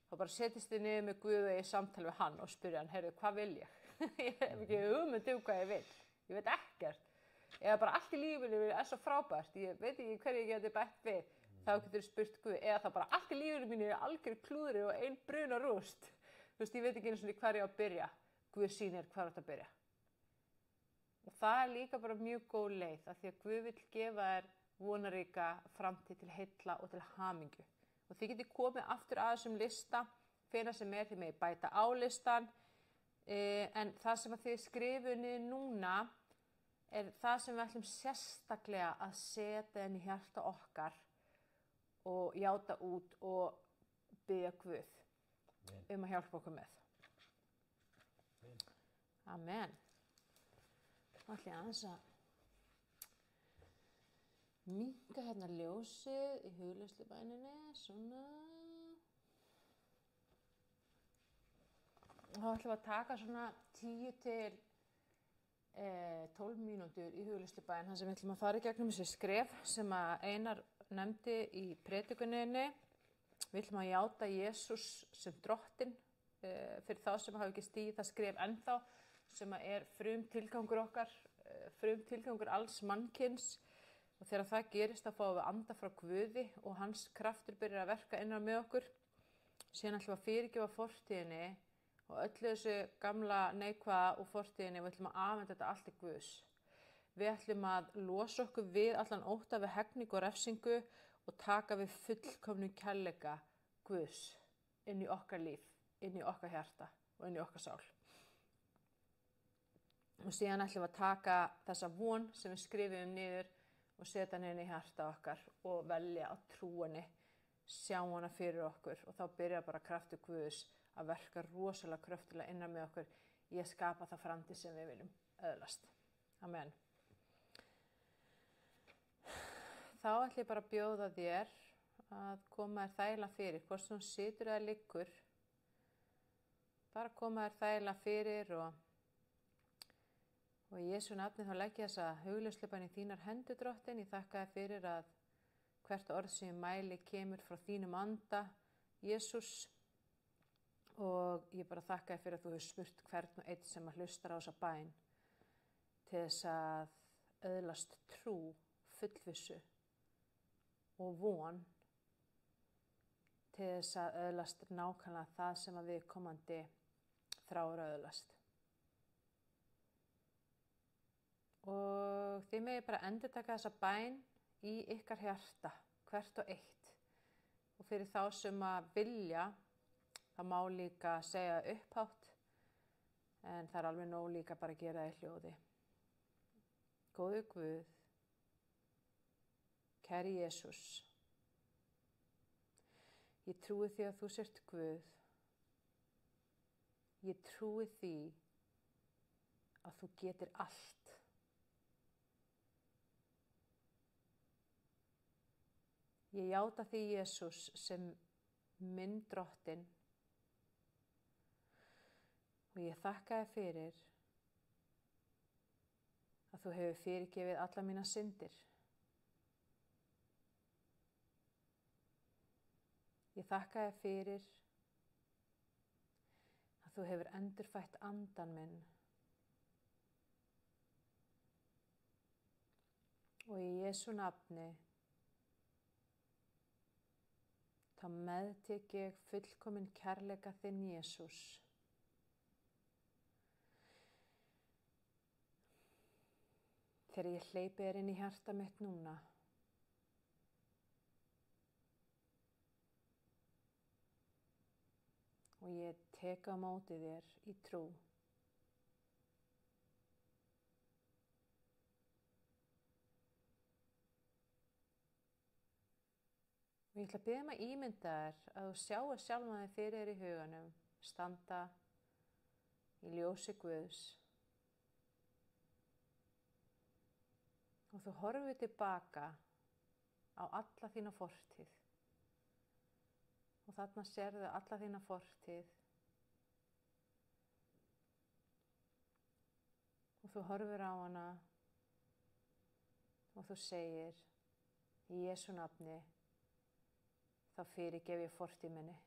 þá bara setjist þið niður með Guð og í samtal við hann og spyrja hann, heyrðu, hvað vil ég? Ég hef ekki hugmynd hvað ég vil, ég veit ekkert. Eða bara allt í lífinu er svo frábært, ég veit ekki hverju ég geti bætt við, þá getur spurt Guð. Eða þá bara allt í lífinu mínu er algjör klúðri og ein bruna rúst. Þú veist, ég veit ekki einu sinni hvar ég á að byrja. Guð sýnir hvar átt að byrja. Og það er líka bara mjög góð leið, af því að Guð vill gefa þér vonaríka framtíð til heilla og til hamingju. Og þið getið komið aftur að þessum lista, hvenær sem þið megið bæta á listan, en það sem að þið skrifuð niður núna er það sem við ætlum sérstaklega að setja inn í hjarta okkar og játa út og biðja Guð að hjálpa okkur með. Amen. Þá ætlum ég aðeins að minnka hérna ljósið í hugleiðslubæninni, svona. Þá ætlum við að taka svona 10 til 12 mínútur í hugleiðslubæn, þar sem við ætlum að fara í gegnum þessi skref sem að Einar nefndi í predikuninni. Við ætlum að játa Jesús sem drottinn fyrir þá sem hafa ekki stigið það skref ennþá, sem er frumtilgangur okkar, frumtilgangur alls mannkyns. Og þegar það gerist, þá fáum við anda frá Guði og hans kraftur byrjar að verka innan með okkur. Síðan ætlum við að fyrirgefa fortíðinni og öllu þessu gamla neikvæða úr fortíðinni, við ætlum að afhenda þetta allt til Guðs. Við ætlum að losa okkur við allan ótta við hegningu og refsingu og taka við fullkomnum kærleika Guðs inn í okkar líf, inn í okkar hjarta og inn í okkar sál. Og síðan ætlum við að taka þessa von sem við skrifum niður og setja hann inn í hjarta okkar og velja að trúa henni, sjá hana fyrir okkur og þá byrjar bara kraftur Guðs að verka rosalega kröftulega innan með okkur í að skapa það framtíð sem við viljum öðlast. Amen. Þá ætlum ég bara að bjóða þér að koma þér þægilega fyrir, hvort sem þú situr eða liggur, bara koma þér þægilega fyrir og í Jesú nafni þá legg ég þessa hugleiðslubæn í þínar hendur, Drottinn. Ég þakka þér fyrir að hvert orð sem ég mæli kemur frá þínum anda, Jesús. Og ég bara þakka þér fyrir að þú hefur spurt hvern og einn sem að hlustar á þessa bæn til þess að öðlast trú, fullvissu og von til þess að öðlast nákvæmlega það sem að viðkomandi þráir að öðlast. Og þið megið bara endurtaka þessa bæn í ykkar hjarta, hvert og eitt. Og fyrir þá sem að vilja, það má líka segja upphátt, en það er alveg nóg líka bara að gera það í hljóði. Góði Guð, kæri Jesús, ég trúi því að þú sért Guð. Ég trúi því að þú getur allt. Ég játa því, Jesús, sem minn drottinn og ég þakka þér fyrir að þú hefur fyrirgefið alla mína syndir. Ég þakka þér fyrir að þú hefur endurfætt andan minn og í Jesú nafni þá meðtek ég fullkominn kærleika þinn, Jesús. Þegar ég hleypi þér inn í hjarta mitt núna, og ég tek á móti þér í trú, og ég ætla að biðja að ímynda þér að þú sjáir sjálfan þig fyrir þér í huganum, standa í ljósi Guðs, og þú horfir tilbaka á alla þína fortíð. Og þarna sérðu alla þína fortíð. Og þú horfir á hana og þú segir, í Jesú nafni, þá fyrirgef ég fortíð minni.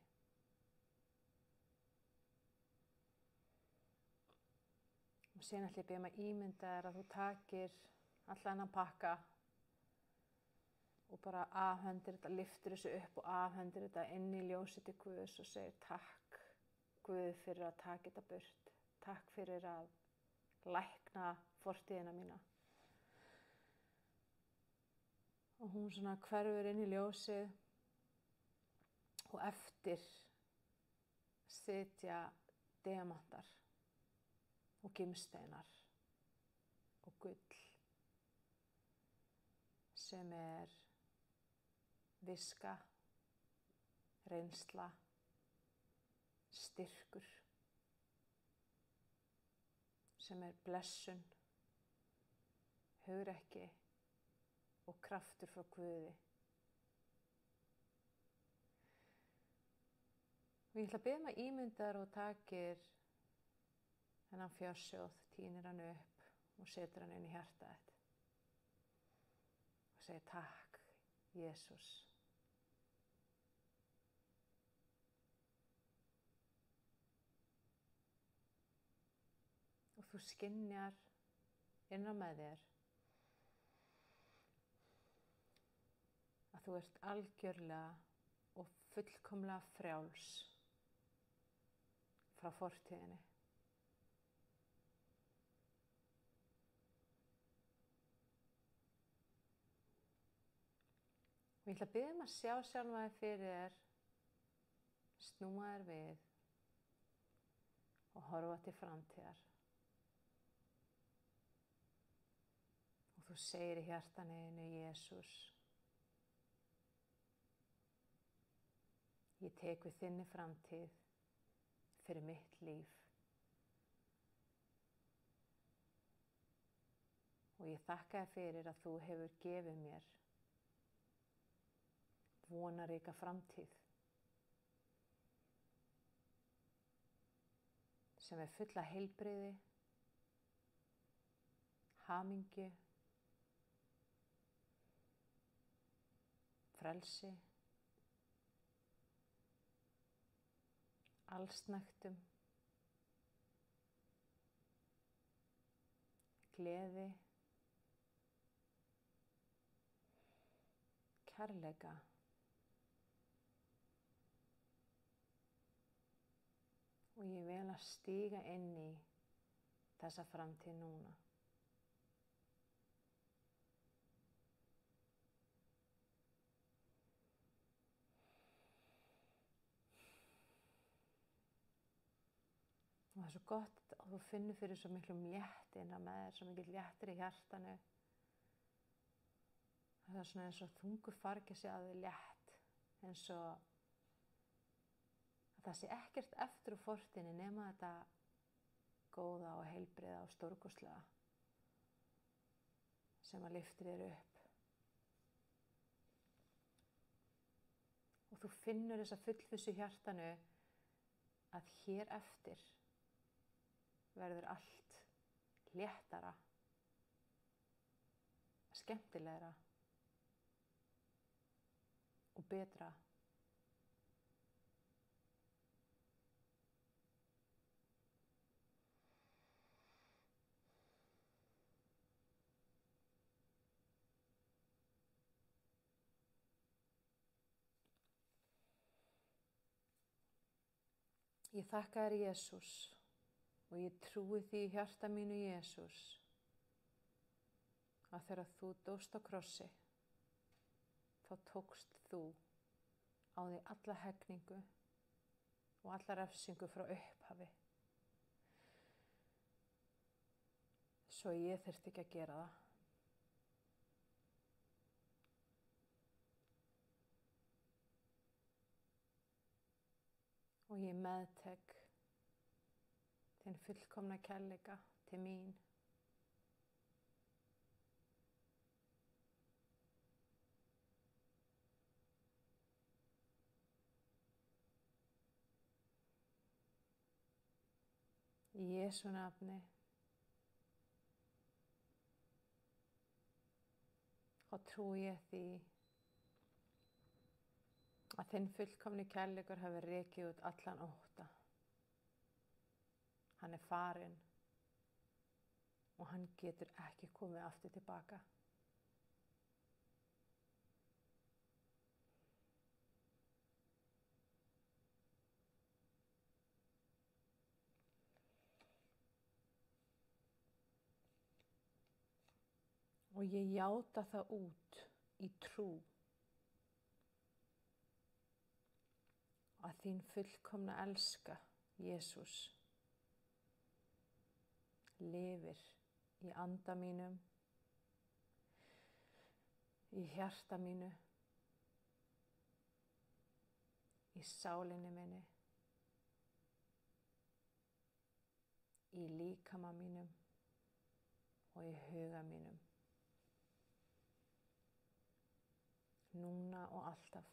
Og síðan ætla ég að biðja að ímynda þér að þú takir allan þennan pakka og bara afhendir þetta, lyftir þessu upp og afhendir þetta inn í ljósið til Guðs og segir takk Guð fyrir að taka þetta burt. Takk fyrir að lækna fortíðina mína. Og hún svona hverfur inn í ljósið og eftir sitja demantar og gimsteinar og gull sem viska, reynsla, styrkur, sem blessun, hugrekki og kraftur frá Guði. Og ég ætla að biðja að ímynda þér og takir þennan fjársjóð, tínir hann upp og setur hann inn í hjartað þitt. Og segir takk, Jesús. Og þú skynjar innra með þér að þú ert algjörlega og fullkomlega frjáls frá fortíðinni. Og ég ætla að biðja að sjá sjálfa þig fyrir þér, snúa þér við og horfa til framtíðar. Og þú segir í hjartanu, Jesús, ég tek við þinni framtíð fyrir mitt líf. Og ég þakka þér fyrir að þú hefur gefið mér vonaríka framtíð sem full af heilbrigði, hamingju, frelsi, allsnægtum, gleði, kærleika, og ég vil að stíga inn í þessa framtíð núna. Og það svo gott að þú finnur fyrir svo miklum létti innra með þér, svo mikil léttir í hjartanu. Það svona eins og þungur fargi sig að þið létt, eins og að það sé ekkert eftir úr fortíðinni nema þetta góða og heilbrigða og stórkostlega sem að lyftir þér upp. Og þú finnur þessa fullvissu í hjartanu að hér eftir verður allt léttara, skemmtilegra og betra. Ég þakka þér, Jesús, og ég trúi því í hjarta mínu, Jesús, að þegar þú dóst á krossi, þá tókst þú á því alla hegningu og alla refsingu frá upphafi. Svo ég þurfti ekki að gera það. Og ég meðtek þinn fullkomna kærleika til mín. Í Jesú nafni. Og trúi ég því að þinn fullkomni kærleikur hafi rekið út allan ótta. Hann er farinn og hann getur ekki komið aftur tilbaka. Og ég játa það út í trú að þín fullkomna elska, Jesús, lifir í anda mínum, í hjarta mínu, í sálinni minni, í líkama mínum og í huga mínum. Núna og alltaf.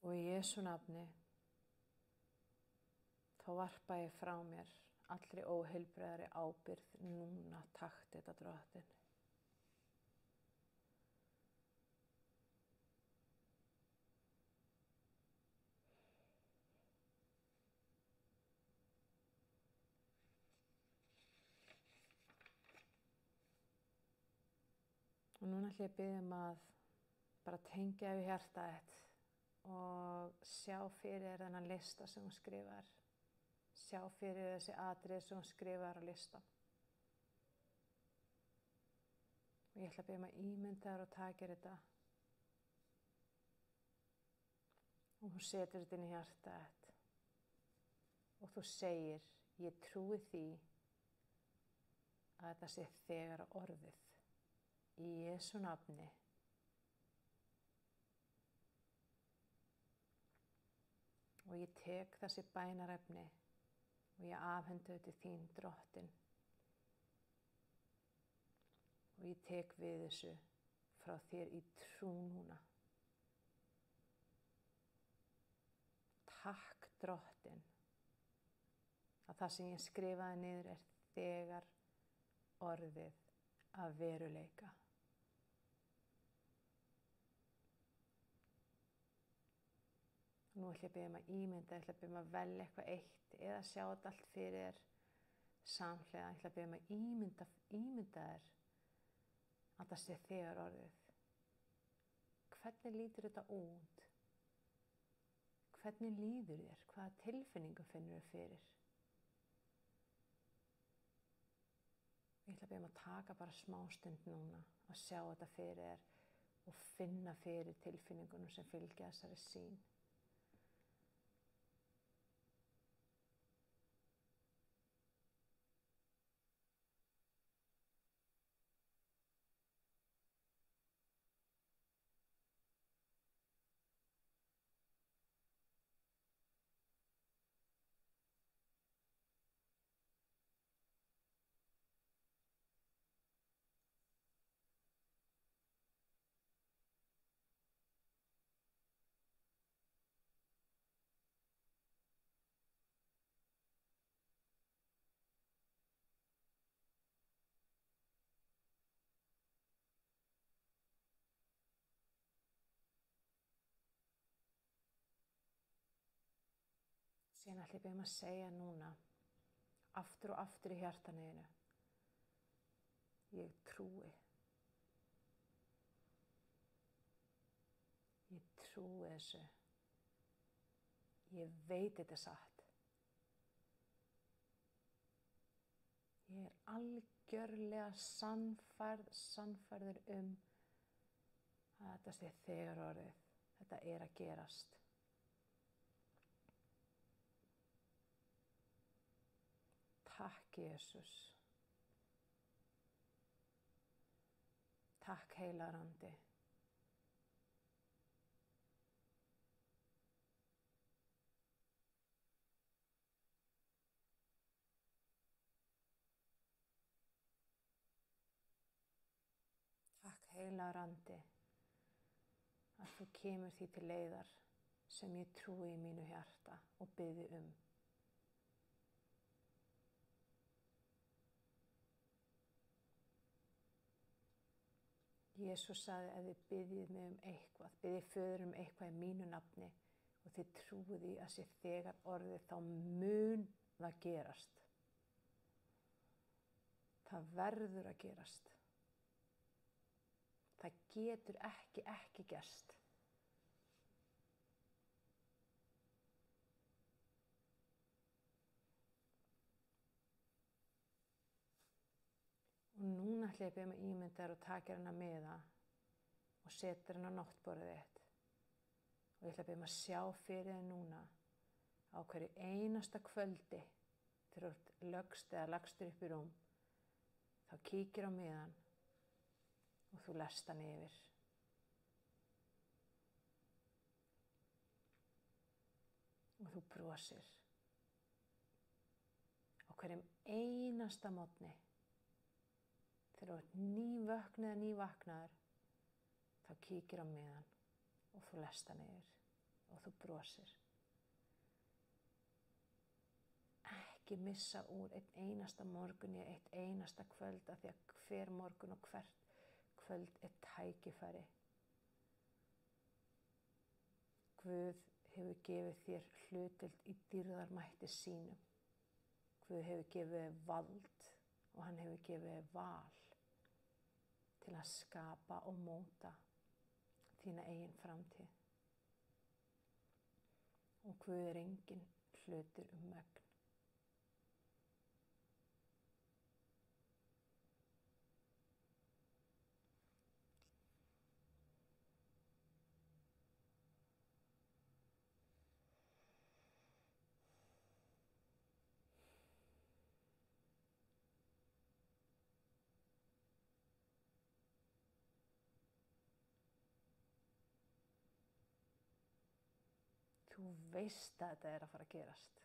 Og í Jesú nafni þá varpa ég frá mér allri óheilbrigðari ábyrgð. Núna, takk þetta Drottinn. Og núna ætla ég að biðja að bara tengja við hjartað þitt og sjá fyrir þennan lista sem hún skrifar. Sjá fyrir þessi atriði sem hún skrifar á listan. Og ég ætla að biðja að ímynda þér og taka þetta. Og hún setur þetta inn í hjartað þitt. Og þú segir, ég trúi því að þetta sé þegar orðið. Í Jesú nafni. Og ég tek þessi bænarefni og ég afhendu þetta til þín, Drottinn. Og ég tek við þessu frá þér í trú núna. Takk, Drottinn, að það sem ég skrifaði niður er þegar orðið að veruleika. Nú ætla ég að biðja að ímynda, ég ætla að biðja að velja eitthvað eitt eða sjá þetta allt fyrir þér samhliða. Ég ætla að biðja að ímynda þér að það sé þegar orðið. Hvernig lítur þetta út? Hvernig líður þér? Hvaða tilfinningu finnur þér fyrir? Ég ætla að biðja að taka bara smástund núna að sjá þetta fyrir þér og finna fyrir tilfinningunum sem fylgja þessari sýn. Síðan ætla ég að biðja að segja núna, aftur og aftur í hjartanu þínu, ég trúi. trúi þessu. Ég veit þetta er satt. Ég er algjörlega sannfærður að þetta sé þegar orðið. Þetta er að gerast. Takk, Jesús. Takk, heilagur andi. Takk, heilagur andi, að þú kemur því til leiðar sem ég trúi í mínu hjarta og biðji um. Jesús sagði að þið biðjið mig um eitthvað, biðjið föður um eitthvað í mínu nafni og þið trúið því að sé þegar orðið, þá mun það gerast. Það verður að gerast. Það getur ekki gerst. Og núna ætla ég að biðja ímyndaðir og takir hana miða og setur hana á náttborðið þitt. Og ég ætla að biðja að sjá fyrir þig núna á hverju einasta kvöldi þegar þú lögst eða lagstur upp í rúm, þá kíkir á miðan og þú lest hann yfir. Og þú brosir. Á hverjum einasta morgni, þegar þú ert nývöknuð eða nývaknaður, þá kíkir á miðan og þú lest hann yfir og þú brosir. Ekki missa úr einn einasta morgun í eitt einasta kvöld, af því að hver morgun og hvert kvöld er tækifæri. Guð hefur gefið þér hlutdeild í dýrðarmætti sínum. Guð hefur gefið þér vald og hann hefur gefið þér val til að skapa og móta þína eigin framtíð. Og Guð er engin hlutur megn. Þú veist að þetta er að fara að gerast.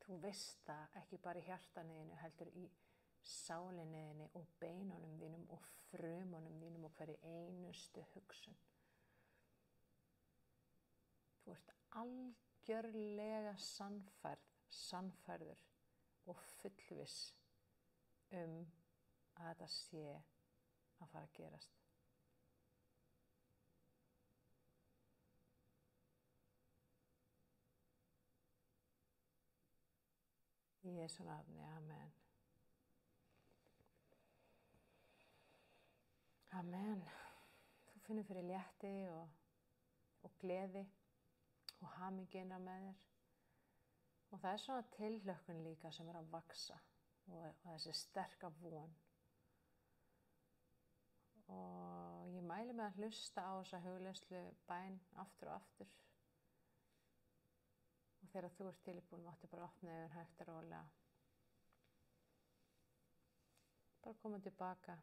Þú veist það ekki bara í hjartanuðinu, heldur í sálinniðinni og beinunum þínum og frumunum þínum og hverju einustu hugsun. Þú ert algjörlega sannfærður og fullviss að þetta sé að fara að gerast. Í Jesú nafni, amen. Amen. Þú finnur fyrir létti og gleði og hamingju með þér. Og það er svona tilhlökkun líka sem er að vaxa og þessi sterka von. Og ég mæli með að hlusta á þessa hugleiðslu bæn aftur og aftur. Og þegar þú ert tilbúin, máttu bara opna augun hægt og rólega. Bara koma tilbaka.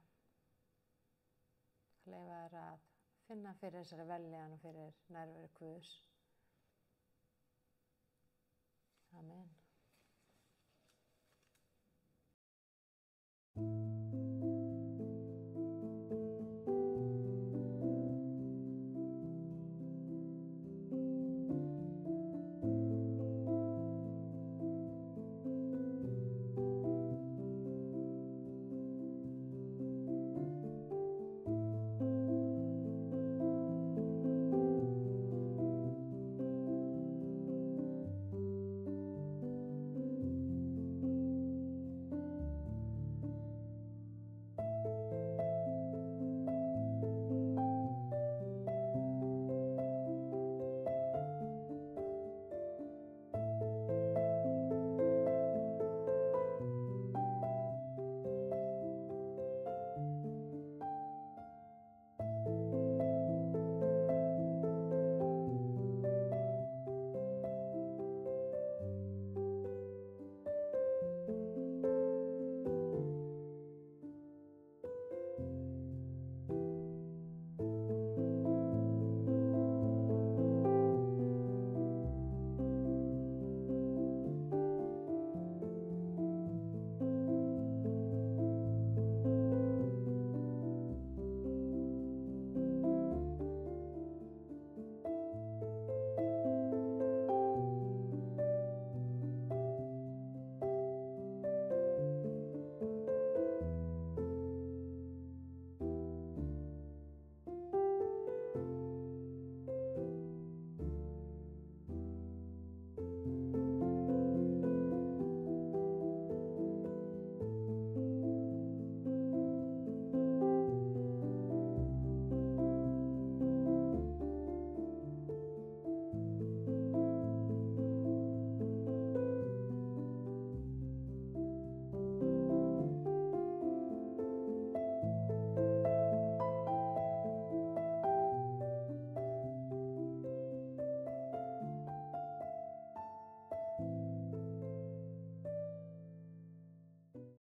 Leyfa þér að finna fyrir þessari vellíðan og fyrir nærveru Guðs. Amen.